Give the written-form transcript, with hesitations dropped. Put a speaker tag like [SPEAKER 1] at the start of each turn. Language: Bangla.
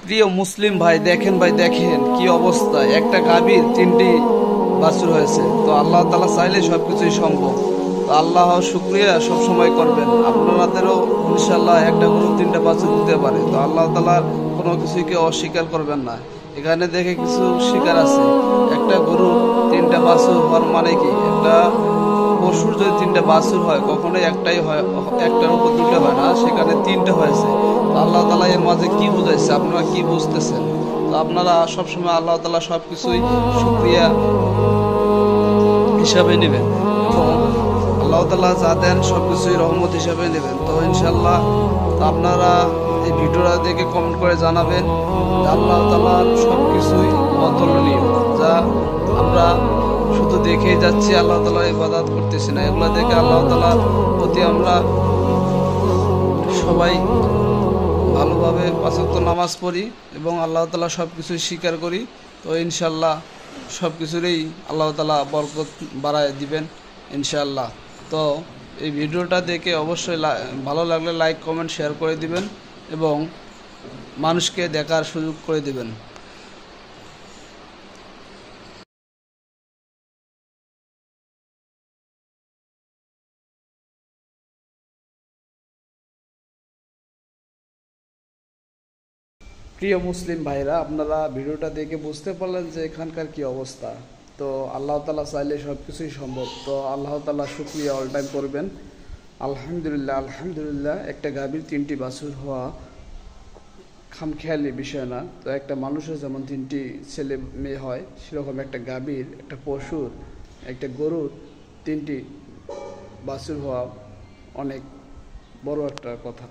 [SPEAKER 1] প্রিয় মুসলিম ভাই দেখেন কি অবস্থা, একটা গাভীর 3টি বাছুর হয়েছে। তো আল্লাহ তাআলা চাইলে সবকিছুই সম্ভব। তো আল্লাহ শুকরিয়া সব সময় করবেন, আপনাদেরও ইনশাআল্লাহ একটা গরু 3টা বাছুর দিতে পারে। তো আল্লাহ তাআলার কোনো কিছুকে অস্বীকার করবেন না। এখানে দেখে কিছু শিকার আছে, একটা গরু 3টা বাছুর হওয়ার মানে কি, একটা পশুর যদি 3টা বাছুর হয় কখনোই একটাই হয়, একটার উপর 2টা হয় না, সেখানে 3টা হয়েছে। তো আল্লাহ তাআলা এর মাঝে কি বুঝাইছে, আপনারা কি বুঝতেছেন? তো আপনারা সবসময় আল্লাহ তাআলা সবকিছুই শুকরিয়া হিসাবে নেবেন এবং আল্লাহ তাআলা যা দেন সবকিছুই রহমত হিসাবে নেবেন। তো ইনশাআল্লাহ তো আপনারা এই ভিডিওটা দেখে কমেন্ট করে জানাবেন যে আল্লাহ তাআলার সবকিছুই অতুলনীয়, যা আমরা শুধু দেখেই যাচ্ছি, আল্লাহ তাআলার ইবাদত করতেছি না। এগুলো দেখে আল্লাহ তাআলার প্রতি আমরা সবাই ভালোভাবে 5 ওয়াক্ত নামাজ পড়ি এবং আল্লাহ তাআলা সব কিছুই স্বীকার করি। তো ইনশাআল্লাহ সব কিছুরই আল্লাহ তাআলা বরকত বাড়ায় দিবেন ইনশাআল্লাহ। তো এই ভিডিওটা দেখে অবশ্যই ভালো লাগলে লাইক কমেন্ট শেয়ার করে দিবেন এবং মানুষকে দেখার সুযোগ করে দিবেন। প্রিয় মুসলিম ভাইরা, আপনারা ভিডিওটা দেখে বুঝতে পারলেন যে এখানকার কি অবস্থা। তো আল্লাহ তাআলা চাইলে সব কিছুই সম্ভব। তো আল্লাহ তাআলা শুকরিয়া অল টাইম করবেন। আলহামদুলিল্লাহ আলহামদুলিল্লাহ, একটা গাভীর 3টি বাছুর হওয়া খামখেয়ালি বিষয় না। তো একটা মানুষের যেমন 3টি ছেলে মেয়ে হয়, সেরকম একটা গাভীর, একটা পশুর, একটা গরুর 3টি বাছুর হওয়া অনেক বড় একটা কথা।